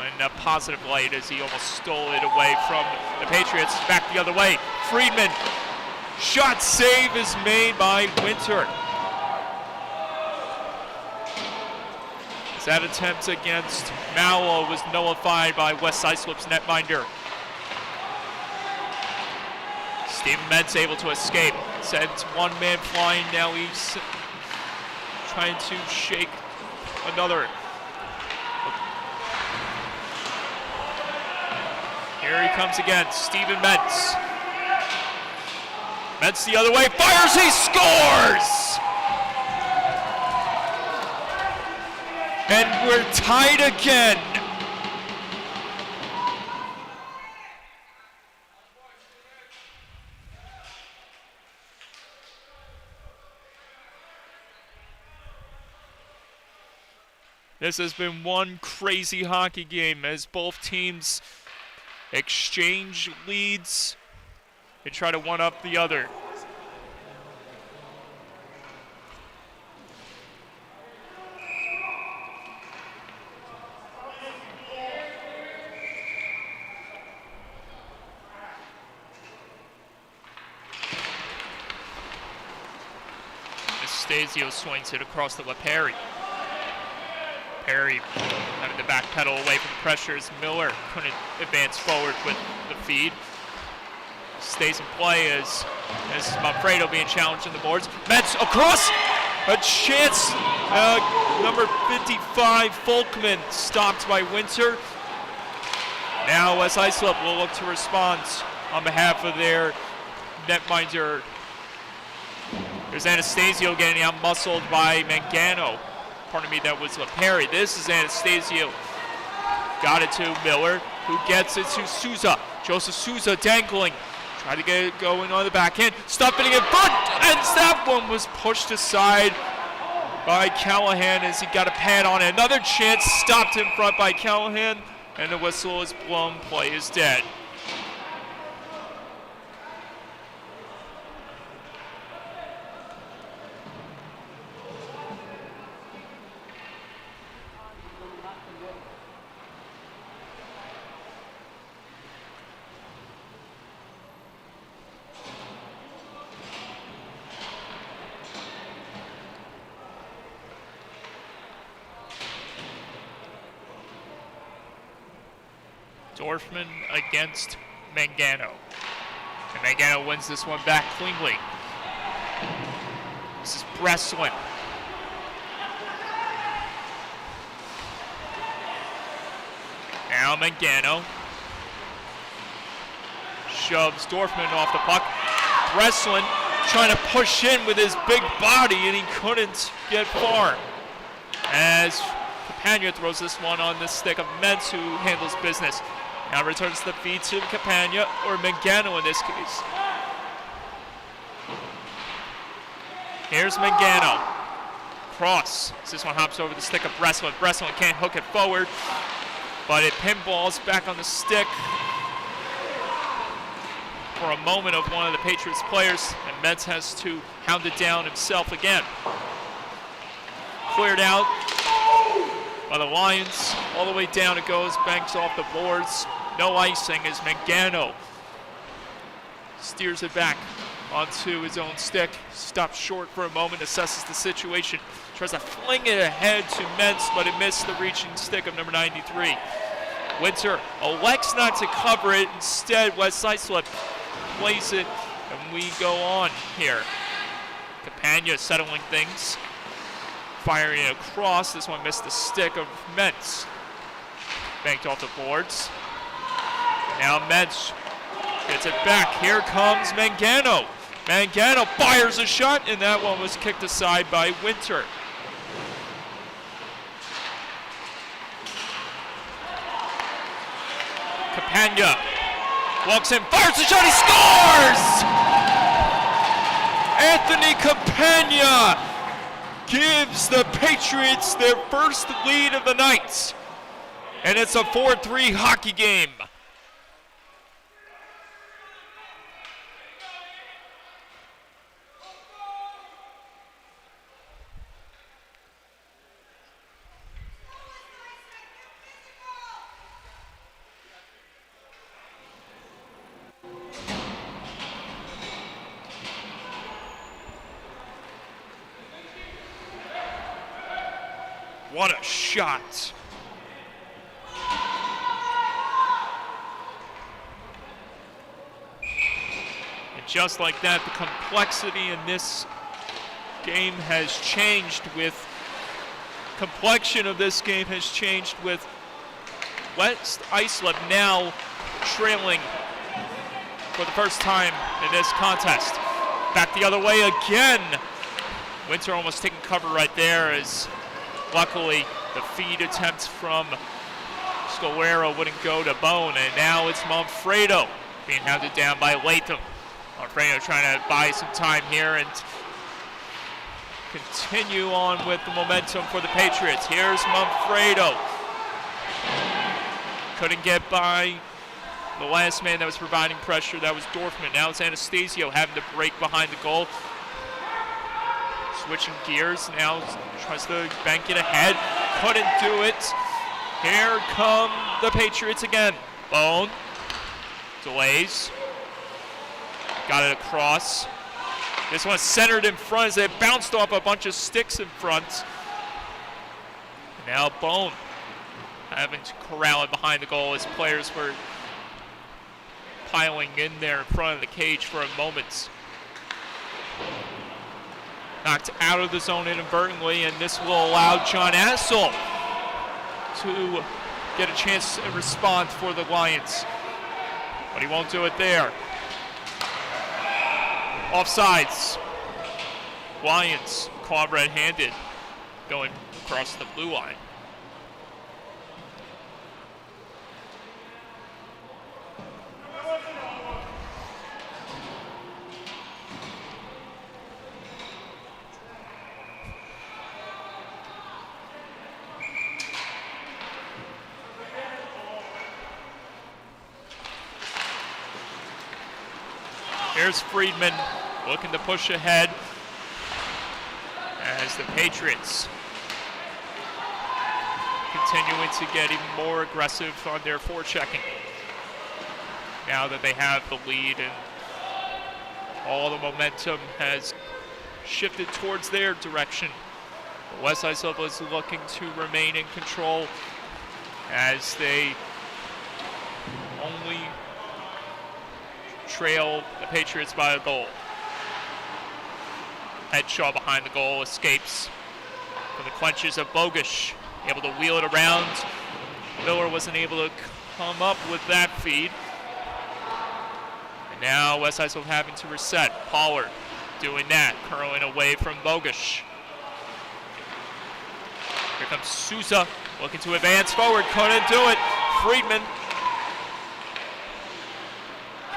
in a positive light as he almost stole it away from the Patriots. Back the other way. Friedman. Shot save is made by Winter. That attempt against Melville was nullified by West Islip's netminder. Stephen Metz able to escape. Sends one man flying. Now he's trying to shake another. Here he comes again. Stephen Metz. Metz the other way. Fires. He scores! And we're tied again. This has been one crazy hockey game as both teams exchange leads and try to one-up the other. Stasio swings it across the lip. Perry having to backpedal away from the pressures. Miller couldn't advance forward with the feed. Stays in play as Manfredo being challenged in the boards. Metz across, a chance. Number 55, Folkman, stopped by Winter. Now West Islip will look to respond on behalf of their netminder. There's Anastasio getting out-muscled by Mangano. Pardon me, that was LaPerry. This is Anastasio. Got it to Miller, who gets it to Souza. Joseph Souza dangling. Tried to get it going on the backhand. Stuffing it in front, and that one was pushed aside by Callahan as he got a pad on it. Another chance stopped in front by Callahan, and the whistle is blown. Play is dead. Dorfman against Mangano. And Mangano wins this one back cleanly. This is Breslin. Now Mangano shoves Dorfman off the puck. Breslin trying to push in with his big body, and he couldn't get far. As Capagna throws this one on the stick of Metz, who handles business. Now returns the feed to Capagna, or Mangano in this case. Here's Mangano. Cross. This one hops over the stick of Breslin. Breslin can't hook it forward, but it pinballs back on the stick for a moment of one of the Patriots players, and Metz has to hound it down himself again. Cleared out by the Lions. All the way down it goes, banks off the boards. No icing as Mangano steers it back onto his own stick. Stops short for a moment, assesses the situation. Tries to fling it ahead to Metz, but it missed the reaching stick of number 93. Winter elects not to cover it. Instead, West Islip plays it, and we go on here. Capagna settling things. Firing it across. This one missed the stick of Metz. Banked off the boards. Now Metz gets it back. Here comes Mangano. Mangano fires a shot, and that one was kicked aside by Winter. Capagna walks in, fires a shot, he scores! Anthony Capagna gives the Patriots their first lead of the night. And it's a 4-3 hockey game. What a shot. And just like that, the complexity in this game has changed with complexion of this game has changed with West Islip now trailing for the first time in this contest. Back the other way again. Winter almost taking cover right there as luckily the feed attempt from Scalera wouldn't go to Bone, and now it's Manfredo being hounded down by Latham. Manfredo trying to buy some time here and continue on with the momentum for the Patriots. Here's Manfredo. Couldn't get by the last man that was providing pressure. That was Dorfman. Now it's Anastasio having to break behind the goal. Switching gears. Now tries to bank it ahead. Couldn't do it. Here come the Patriots again. Bone. Delays. Got it across. This one centered in front as it bounced off a bunch of sticks in front. Now Bone having to corral it behind the goal as players were piling in there in front of the cage for a moment. Knocked out of the zone inadvertently, and this will allow John Assel to get a chance to respond for the Lions. But he won't do it there. Offsides. Lions caught red-handed going across the blue line. Here's Friedman looking to push ahead as the Patriots continuing to get even more aggressive on their forechecking. Now that they have the lead and all the momentum has shifted towards their direction. But West Islip is looking to remain in control as they only trail the Patriots by a goal. Headshaw behind the goal escapes from the clutches of Bogusch, able to wheel it around. Miller wasn't able to come up with that feed. And now West Islip having to reset. Pollard doing that, curling away from Bogusch. Here comes Souza looking to advance forward, couldn't do it. Friedman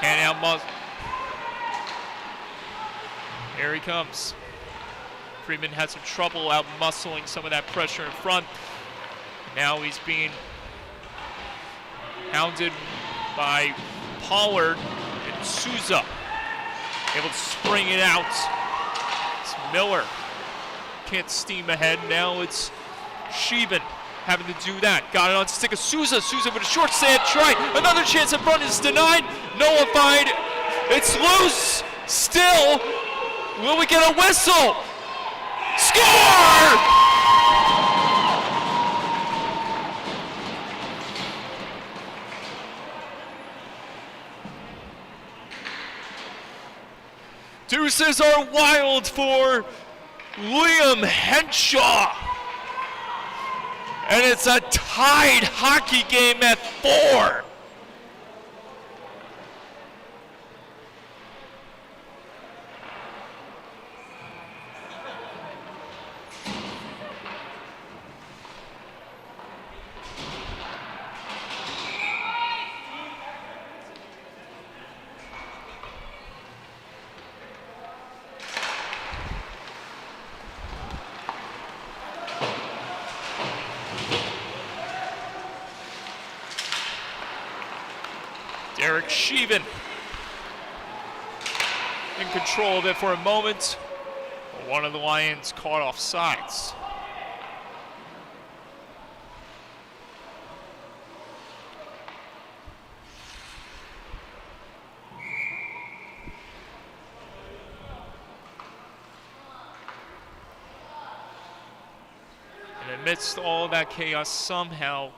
can't out-muscle. Here he comes. Friedman had some trouble out-muscling some of that pressure in front. Now he's being hounded by Pollard and Souza. Able to spring it out. It's Miller. Can't steam ahead. Now it's Sheevan having to do that. Got it on stick of Souza. Souza with a short sand try. Another chance in front is denied. Nullified. It's loose. Still. Will we get a whistle? Score! Deuces are wild for Liam Henshaw. And it's a tied hockey game at 4. Derek Sheevan in control of it for a moment. One of the Lions caught off sides. And then amidst all that chaos, somehow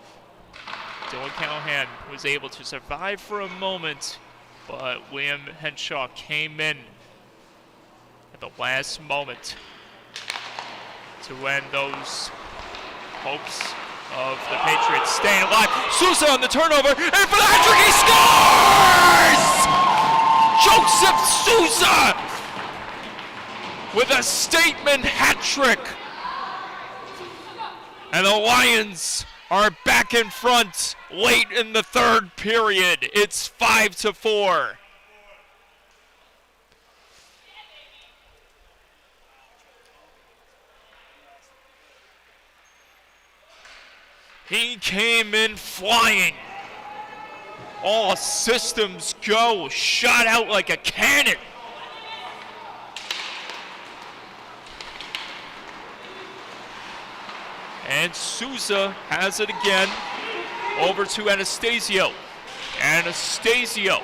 Dylan Callahan was able to survive for a moment, but William Henshaw came in at the last moment to end those hopes of the Patriots staying alive. Sousa on the turnover, and for the hat-trick, he scores! Joseph Sousa with a statement hat-trick. And the Lions are back in front late in the third period. It's 5-4. He came in flying. All systems go. Shot out like a cannon. And Sousa has it again. Over to Anastasio. Anastasio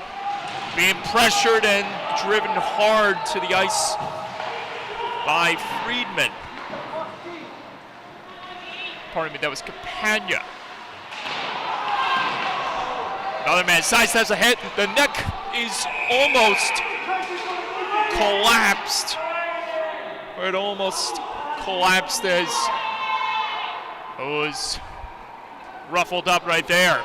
being pressured and driven hard to the ice by Friedman. Pardon me, that was Campagna. Another man sidesteps ahead. The neck is almost collapsed. Or it almost collapsed as it was ruffled up right there.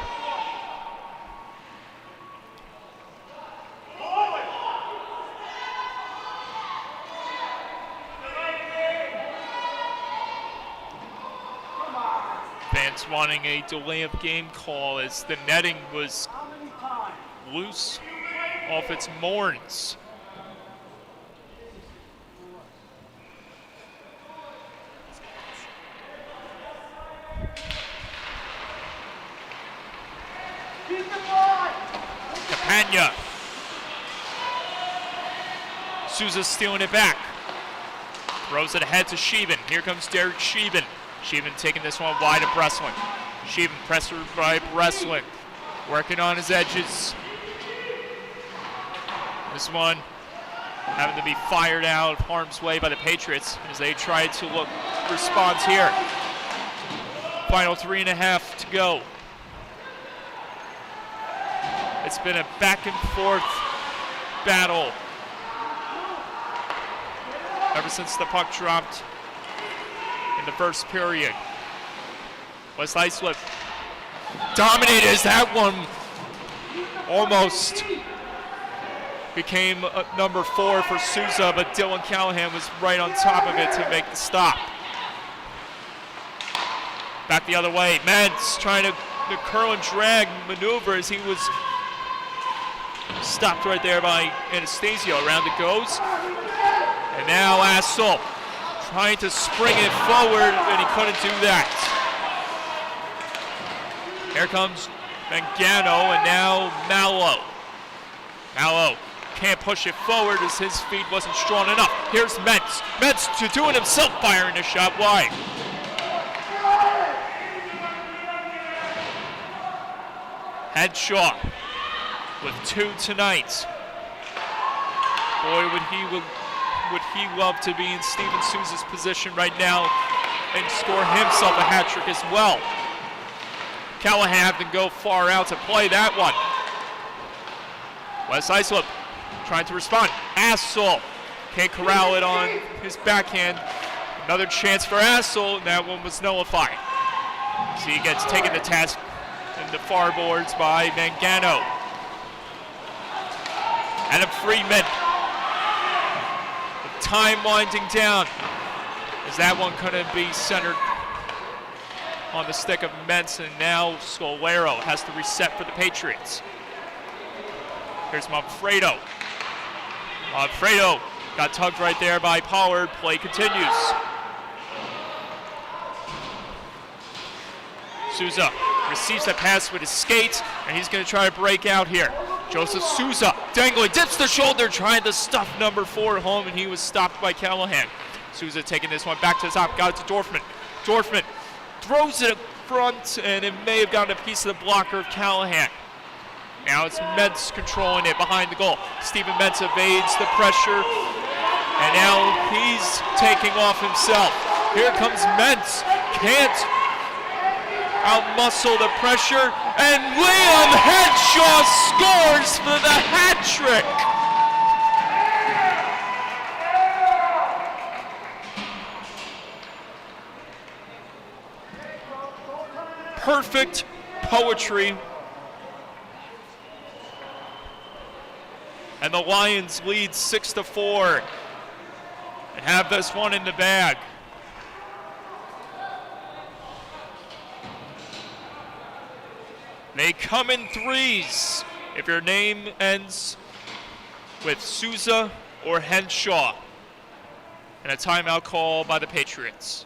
Fans wanting a delay of game call as the netting was loose off its moorings. Campagna. Sousa stealing it back. Throws it ahead to Sheevan. Here comes Derek Sheevan. Sheevan taking this one wide of Breslin. Sheevan pressured by Breslin. Working on his edges. This one having to be fired out of harm's way by the Patriots as they try to look response here. Final 3.5 to go. It's been a back and forth battle ever since the puck dropped in the first period. West Islip dominated as that one almost became number 4 for Sousa, but Dylan Callahan was right on top of it to make the stop. Back the other way, Mentz trying to curl and drag maneuver as he was stopped right there by Anastasio. Around it goes. And now Assel trying to spring it forward, and he couldn't do that. Here comes Mangano, and now Mallow. Mallow can't push it forward as his feet wasn't strong enough. Here's Mentz. Mentz to do it himself, firing a shot wide. Henshaw with 2 tonight. Boy, would he love to be in Steven Sousa's position right now and score himself a hat trick as well. Callahan having to go far out to play that one. West Islip trying to respond. Assel can't corral it on his backhand. Another chance for Assel, and that one was nullified. So he gets taken to task in the far boards by Mangano. Adam Friedman. The time winding down as that one couldn't be centered on the stick of Mentz, and now Scolero has to reset for the Patriots. Here's Manfredo. Manfredo got tugged right there by Pollard. Play continues. Sousa receives that pass with his skates, and he's going to try to break out here. Joseph Sousa dangling, dips the shoulder, trying to stuff number 4 at home, and he was stopped by Callahan. Sousa taking this one back to the top, got it to Dorfman. Dorfman throws it up front, and it may have gotten a piece of the blocker of Callahan. Now it's Mentz controlling it behind the goal. Stephen Mentz evades the pressure, and now he's taking off himself. Here comes Mentz can't outmuscle the pressure, and Liam Henshaw scores for the hat trick. Perfect poetry. And the Lions lead 6-4 and have this one in the bag. They come in threes if your name ends with Souza or Henshaw. And a timeout call by the Patriots.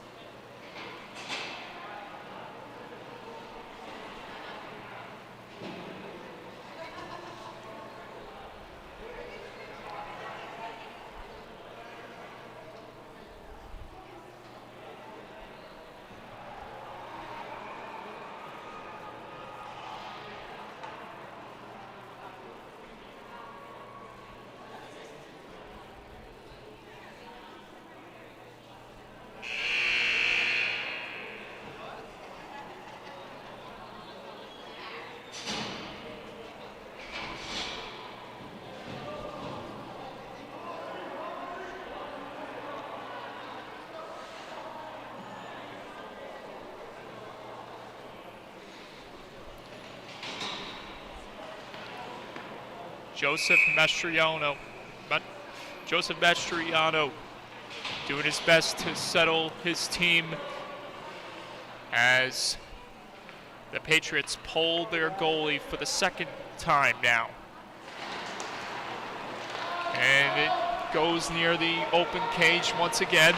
Joseph Mastriano doing his best to settle his team as the Patriots pull their goalie for the second time now. And it goes near the open cage once again.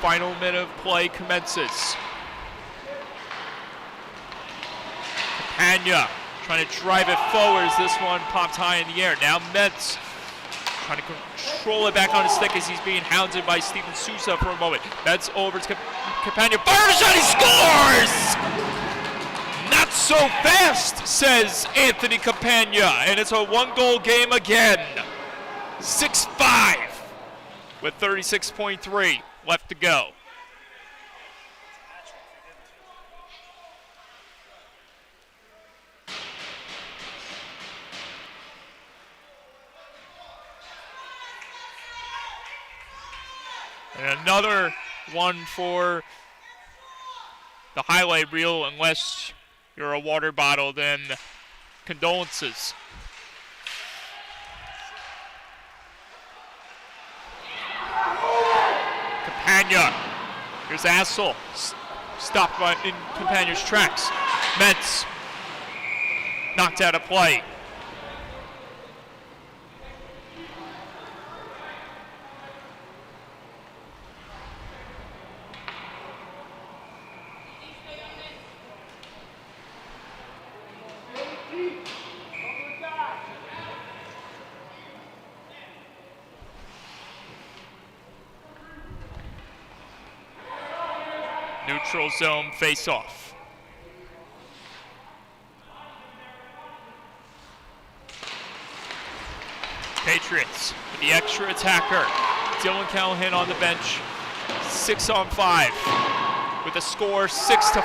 Final minute of play commences. Campagna trying to drive it forward as this one popped high in the air. Now Metz trying to control it back on his stick as he's being hounded by Steven Souza for a moment. Metz over to Campagna. Fire shot, he scores! Not so fast, says Anthony Campagna. And it's a one-goal game again. 6-5 with 36.3 left to go. And another one for the highlight reel, unless you're a water bottle, then condolences. Campagna. Here's Assel. Stopped in Campagna's tracks. Metz knocked out of play. Neutral zone face-off. Patriots with the extra attacker. Dylan Callahan on the bench. 6-on-5 with the score 6-5.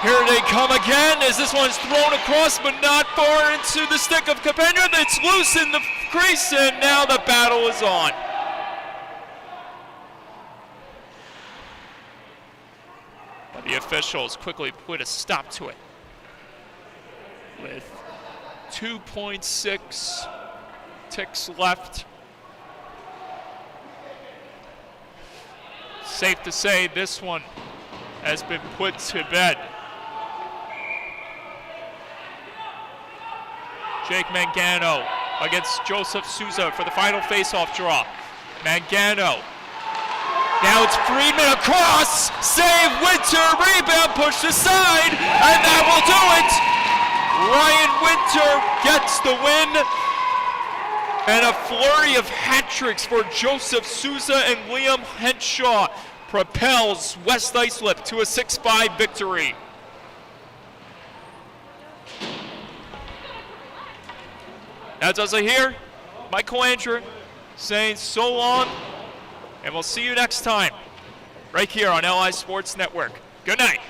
Here they come again as this one's thrown across but not far into the stick of Campagna. It's loose in the crease and now the battle is on. The officials quickly put a stop to it with 2.6 ticks left. Safe to say this one has been put to bed. Jake Mangano against Joseph Souza for the final face-off draw. Mangano. Now it's Friedman across, save Winter, rebound pushed aside, and that will do it. Ryan Winter gets the win, and a flurry of hat tricks for Joseph Souza and Liam Henshaw propels West Islip to a 6-5 victory. That does it here. Michael Andrew saying so long. And we'll see you next time, right here on LI Sports Network. Good night.